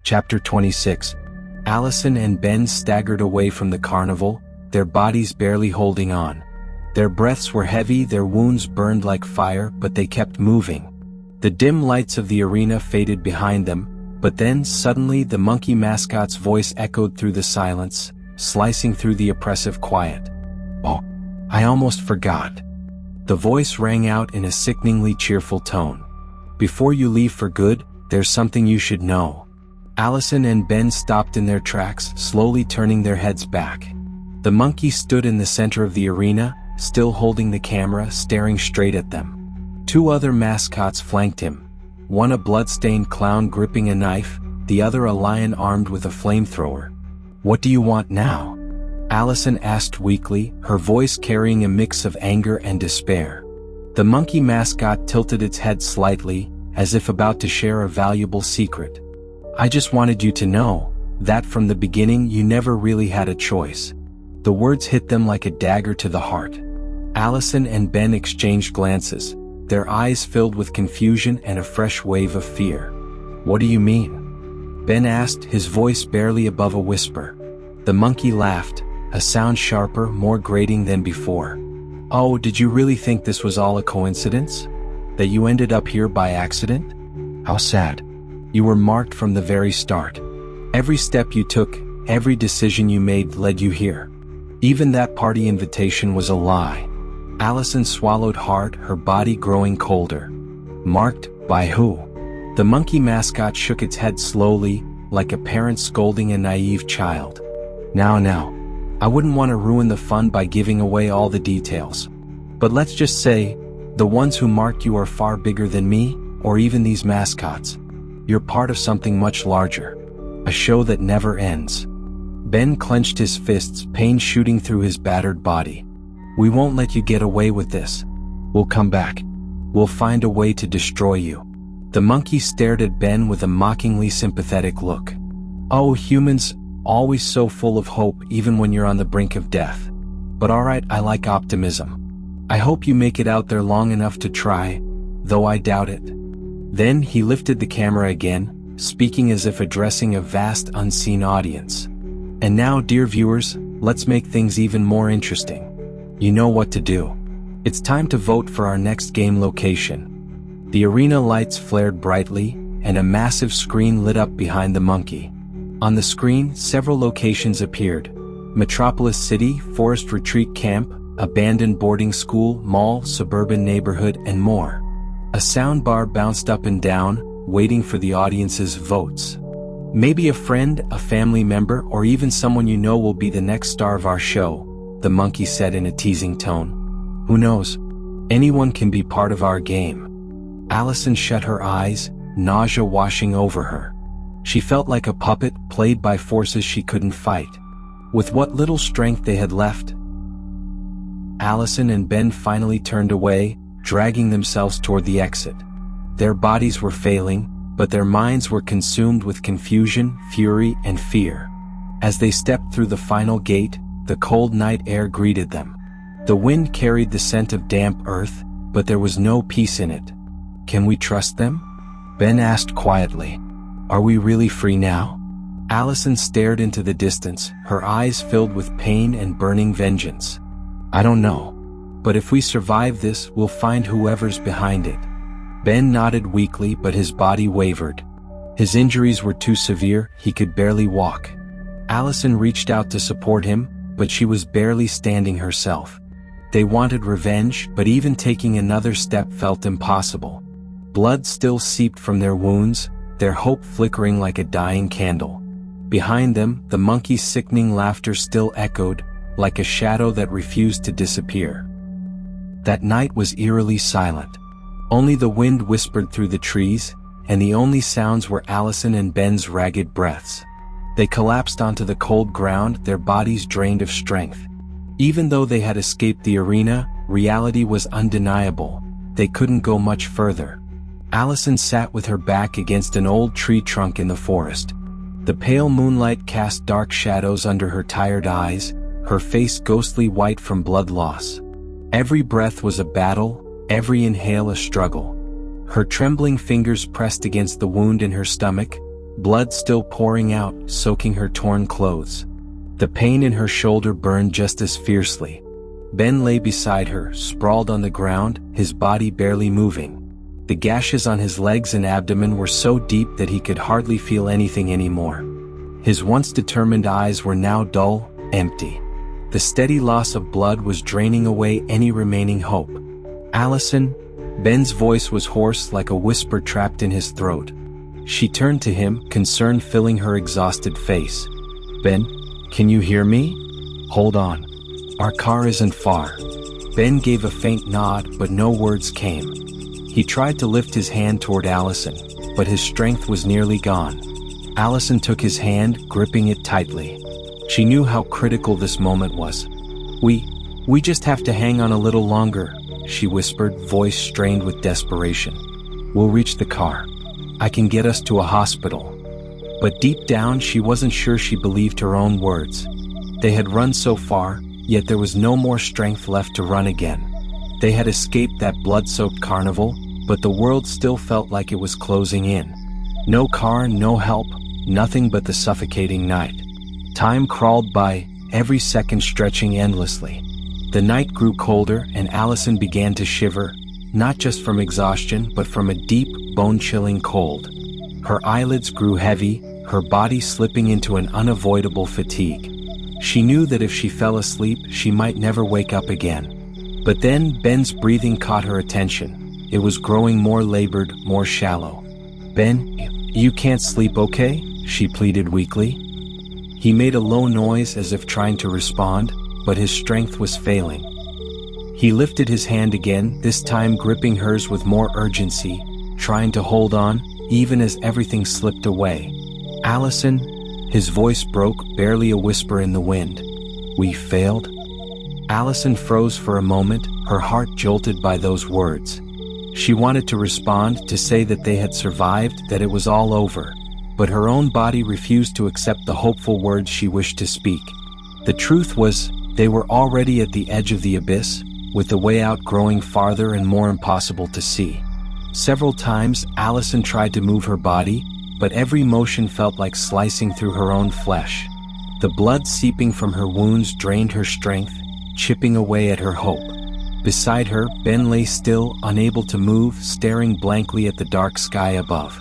Chapter 26. Allison and Ben staggered away from the carnival, their bodies barely holding on. Their breaths were heavy, their wounds burned like fire, but they kept moving. The dim lights of the arena faded behind them, but then suddenly the monkey mascot's voice echoed through the silence, slicing through the oppressive quiet. "Oh, I almost forgot." The voice rang out in a sickeningly cheerful tone. "Before you leave for good, there's something you should know." Allison and Ben stopped in their tracks, slowly turning their heads back. The monkey stood in the center of the arena, still holding the camera, staring straight at them. Two other mascots flanked him, one a blood-stained clown gripping a knife, the other a lion armed with a flamethrower. "What do you want now?" Allison asked weakly, her voice carrying a mix of anger and despair. The monkey mascot tilted its head slightly, as if about to share a valuable secret. "I just wanted you to know that from the beginning you never really had a choice." The words hit them like a dagger to the heart. Allison and Ben exchanged glances, their eyes filled with confusion and a fresh wave of fear. "What do you mean?" Ben asked, his voice barely above a whisper. The monkey laughed, a sound sharper, more grating than before. "Oh, did you really think this was all a coincidence? That you ended up here by accident? How sad. You were marked from the very start. Every step you took, every decision you made led you here. Even that party invitation was a lie." Allison swallowed hard, her body growing colder. "Marked by who?" The monkey mascot shook its head slowly, like a parent scolding a naive child. Now, I wouldn't want to ruin the fun by giving away all the details. But let's just say, the ones who marked you are far bigger than me, or even these mascots. You're part of something much larger. A show that never ends." Ben clenched his fists, pain shooting through his battered body. "We won't let you get away with this. We'll come back. We'll find a way to destroy you." The monkey stared at Ben with a mockingly sympathetic look. "Oh, humans, always so full of hope even when you're on the brink of death. But alright, I like optimism. I hope you make it out there long enough to try, though I doubt it." Then he lifted the camera again, speaking as if addressing a vast unseen audience. "And now, dear viewers, let's make things even more interesting. You know what to do. It's time to vote for our next game location." The arena lights flared brightly, and a massive screen lit up behind the monkey. On the screen, several locations appeared: Metropolis City, Forest Retreat Camp, abandoned boarding school, mall, suburban neighborhood, and more. A soundbar bounced up and down, waiting for the audience's votes. "Maybe a friend, a family member, or even someone you know will be the next star of our show," the monkey said in a teasing tone. "Who knows? Anyone can be part of our game." Allison shut her eyes, nausea washing over her. She felt like a puppet played by forces she couldn't fight. With what little strength they had left, Allison and Ben finally turned away, dragging themselves toward the exit. Their bodies were failing, but their minds were consumed with confusion, fury, and fear. As they stepped through the final gate, the cold night air greeted them. The wind carried the scent of damp earth, but there was no peace in it. "Can we trust them?" Ben asked quietly. "Are we really free now?" Allison stared into the distance, her eyes filled with pain and burning vengeance. "I don't know. But if we survive this, we'll find whoever's behind it." Ben nodded weakly, but his body wavered. His injuries were too severe, he could barely walk. Allison reached out to support him, but she was barely standing herself. They wanted revenge, but even taking another step felt impossible. Blood still seeped from their wounds, their hope flickering like a dying candle. Behind them, the monkey's sickening laughter still echoed, like a shadow that refused to disappear. That night was eerily silent. Only the wind whispered through the trees, and the only sounds were Allison and Ben's ragged breaths. They collapsed onto the cold ground, their bodies drained of strength. Even though they had escaped the arena, reality was undeniable. They couldn't go much further. Allison sat with her back against an old tree trunk in the forest. The pale moonlight cast dark shadows under her tired eyes, her face ghostly white from blood loss. Every breath was a battle, every inhale a struggle. Her trembling fingers pressed against the wound in her stomach, blood still pouring out, soaking her torn clothes. The pain in her shoulder burned just as fiercely. Ben lay beside her, sprawled on the ground, his body barely moving. The gashes on his legs and abdomen were so deep that he could hardly feel anything anymore. His once determined eyes were now dull, empty. The steady loss of blood was draining away any remaining hope. "Allison?" Ben's voice was hoarse like a whisper trapped in his throat. She turned to him, concern filling her exhausted face. "Ben, can you hear me? Hold on. Our car isn't far." Ben gave a faint nod, but no words came. He tried to lift his hand toward Allison, but his strength was nearly gone. Allison took his hand, gripping it tightly. She knew how critical this moment was. We just have to hang on a little longer," she whispered, voice strained with desperation. "We'll reach the car. I can get us to a hospital." But deep down, she wasn't sure she believed her own words. They had run so far, yet there was no more strength left to run again. They had escaped that blood-soaked carnival, but the world still felt like it was closing in. No car, no help, nothing but the suffocating night. Time crawled by, every second stretching endlessly. The night grew colder and Allison began to shiver, not just from exhaustion but from a deep, bone-chilling cold. Her eyelids grew heavy, her body slipping into an unavoidable fatigue. She knew that if she fell asleep, she might never wake up again. But then Ben's breathing caught her attention. It was growing more labored, more shallow. "Ben, you can't sleep, okay?" she pleaded weakly. He made a low noise as if trying to respond, but his strength was failing. He lifted his hand again, this time gripping hers with more urgency, trying to hold on, even as everything slipped away. "Allison?" His voice broke, barely a whisper in the wind. "We failed?" Allison froze for a moment, her heart jolted by those words. She wanted to respond, to say that they had survived, that it was all over. But her own body refused to accept the hopeful words she wished to speak. The truth was, they were already at the edge of the abyss, with the way out growing farther and more impossible to see. Several times, Allison tried to move her body, but every motion felt like slicing through her own flesh. The blood seeping from her wounds drained her strength, chipping away at her hope. Beside her, Ben lay still, unable to move, staring blankly at the dark sky above.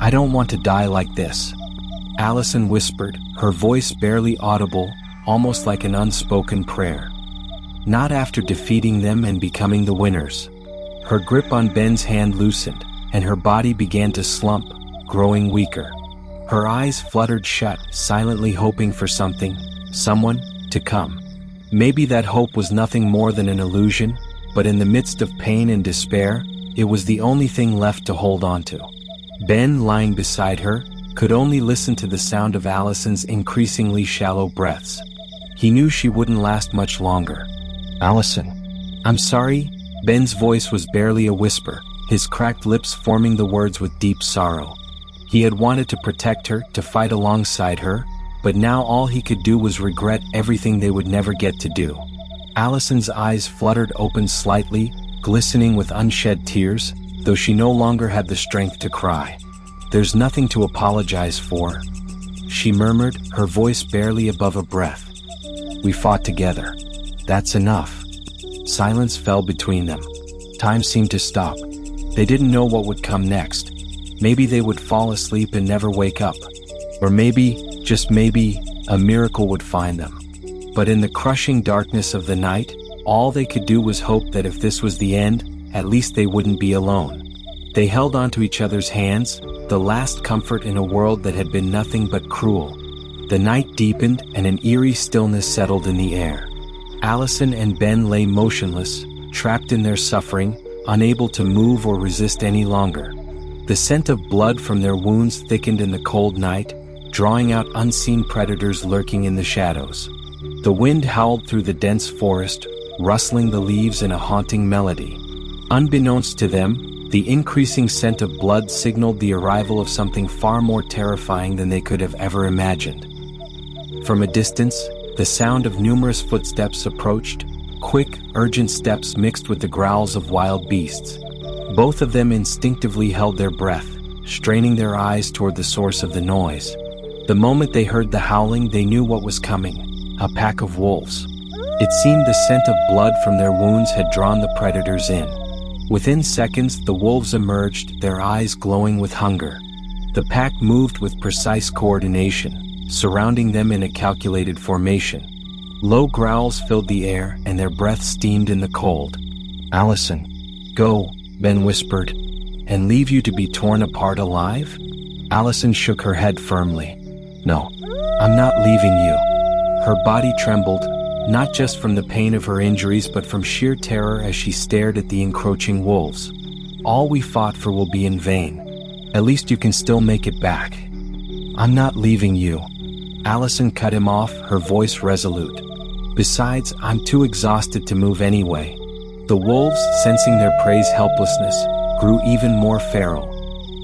"I don't want to die like this," Allison whispered, her voice barely audible, almost like an unspoken prayer. "Not after defeating them and becoming the winners." Her grip on Ben's hand loosened, and her body began to slump, growing weaker. Her eyes fluttered shut, silently hoping for something, someone, to come. Maybe that hope was nothing more than an illusion, but in the midst of pain and despair, it was the only thing left to hold on to. Ben, lying beside her, could only listen to the sound of Allison's increasingly shallow breaths. He knew she wouldn't last much longer. "Allison, I'm sorry." Ben's voice was barely a whisper, his cracked lips forming the words with deep sorrow. He had wanted to protect her, to fight alongside her, but now all he could do was regret everything they would never get to do. Allison's eyes fluttered open slightly, glistening with unshed tears, though she no longer had the strength to cry. "There's nothing to apologize for," she murmured, her voice barely above a breath. "We fought together. That's enough." Silence fell between them. Time seemed to stop. They didn't know what would come next. Maybe they would fall asleep and never wake up. Or maybe, just maybe, a miracle would find them. But in the crushing darkness of the night, all they could do was hope that if this was the end, at least they wouldn't be alone. They held onto each other's hands, the last comfort in a world that had been nothing but cruel. The night deepened and an eerie stillness settled in the air. Allison and Ben lay motionless, trapped in their suffering, unable to move or resist any longer. The scent of blood from their wounds thickened in the cold night, drawing out unseen predators lurking in the shadows. The wind howled through the dense forest, rustling the leaves in a haunting melody. Unbeknownst to them, the increasing scent of blood signaled the arrival of something far more terrifying than they could have ever imagined. From a distance, the sound of numerous footsteps approached, quick, urgent steps mixed with the growls of wild beasts. Both of them instinctively held their breath, straining their eyes toward the source of the noise. The moment they heard the howling, they knew what was coming: a pack of wolves. It seemed the scent of blood from their wounds had drawn the predators in. Within seconds, the wolves emerged, their eyes glowing with hunger. The pack moved with precise coordination, surrounding them in a calculated formation. Low growls filled the air, and their breath steamed in the cold. "Allison, go," Ben whispered, "and leave you to be torn apart alive?" Allison shook her head firmly. "No, I'm not leaving you." Her body trembled, not just from the pain of her injuries but from sheer terror as she stared at the encroaching wolves. "All we fought for will be in vain. At least you can still make it back." "I'm not leaving you." Allison cut him off, her voice resolute. "Besides, I'm too exhausted to move anyway." The wolves, sensing their prey's helplessness, grew even more feral.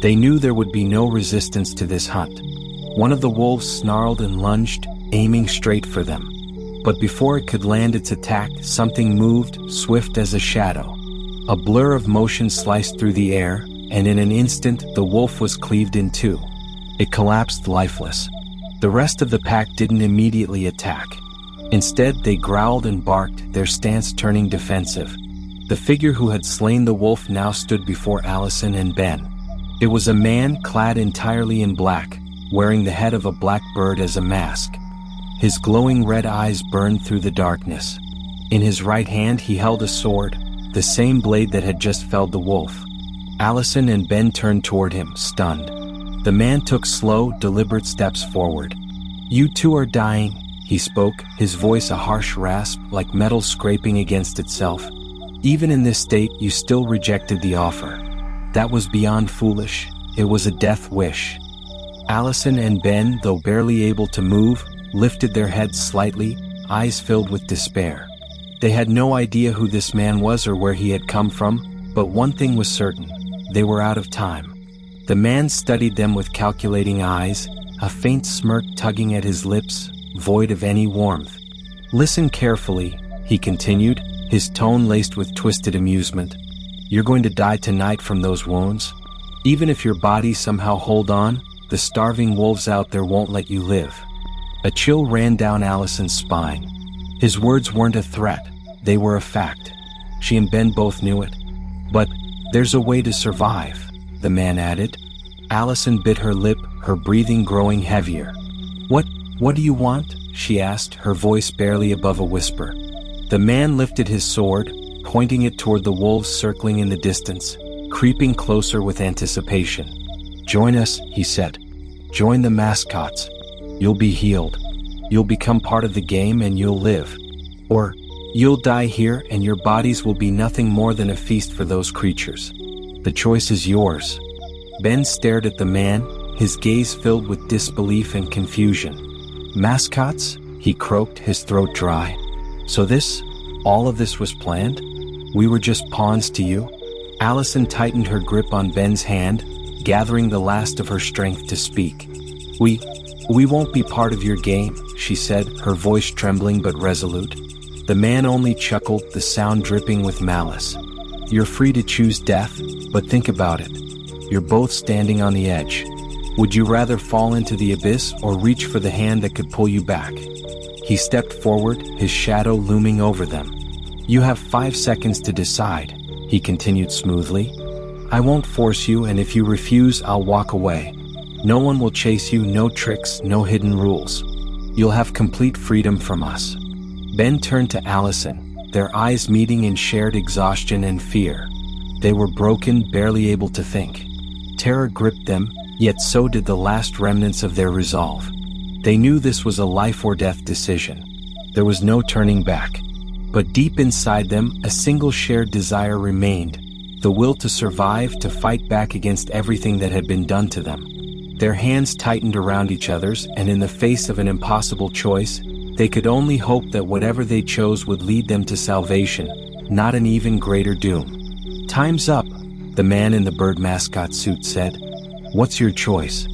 They knew there would be no resistance to this hunt. One of the wolves snarled and lunged, aiming straight for them. But before it could land its attack, something moved, swift as a shadow. A blur of motion sliced through the air, and in an instant, the wolf was cleaved in two. It collapsed lifeless. The rest of the pack didn't immediately attack. Instead, they growled and barked, their stance turning defensive. The figure who had slain the wolf now stood before Allison and Ben. It was a man clad entirely in black, wearing the head of a black bird as a mask. His glowing red eyes burned through the darkness. In his right hand he held a sword, the same blade that had just felled the wolf. Allison and Ben turned toward him, stunned. The man took slow, deliberate steps forward. "You two are dying," he spoke, his voice a harsh rasp, like metal scraping against itself. "Even in this state, you still rejected the offer. That was beyond foolish. It was a death wish." Allison and Ben, though barely able to move, lifted their heads slightly, eyes filled with despair. They had no idea who this man was or where he had come from, but one thing was certain: they were out of time. The man studied them with calculating eyes, a faint smirk tugging at his lips, void of any warmth. "Listen carefully," he continued, his tone laced with twisted amusement. "You're going to die tonight from those wounds. Even if your body somehow hold on, the starving wolves out there won't let you live." A chill ran down Allison's spine. His words weren't a threat, they were a fact. She and Ben both knew it. "But there's a way to survive," the man added. Allison bit her lip, her breathing growing heavier. What do you want?" she asked, her voice barely above a whisper. The man lifted his sword, pointing it toward the wolves circling in the distance, creeping closer with anticipation. "Join us," he said. "Join the mascots. You'll be healed. You'll become part of the game and you'll live. Or, you'll die here and your bodies will be nothing more than a feast for those creatures. The choice is yours." Ben stared at the man, his gaze filled with disbelief and confusion. "Mascots?" he croaked, his throat dry. "So all of this was planned? We were just pawns to you?" Allison tightened her grip on Ben's hand, gathering the last of her strength to speak. We won't be part of your game," she said, her voice trembling but resolute. The man only chuckled, the sound dripping with malice. "You're free to choose death, but think about it. You're both standing on the edge. Would you rather fall into the abyss or reach for the hand that could pull you back?" He stepped forward, his shadow looming over them. "You have 5 seconds to decide," he continued smoothly. "I won't force you, and if you refuse, I'll walk away. No one will chase you, no tricks, no hidden rules. You'll have complete freedom from us." Ben turned to Allison, their eyes meeting in shared exhaustion and fear. They were broken, barely able to think. Terror gripped them, yet so did the last remnants of their resolve. They knew this was a life or death decision. There was no turning back. But deep inside them, a single shared desire remained: the will to survive, to fight back against everything that had been done to them. Their hands tightened around each other's, and in the face of an impossible choice, they could only hope that whatever they chose would lead them to salvation, not an even greater doom. "Time's up," the man in the bird mascot suit said. "What's your choice?"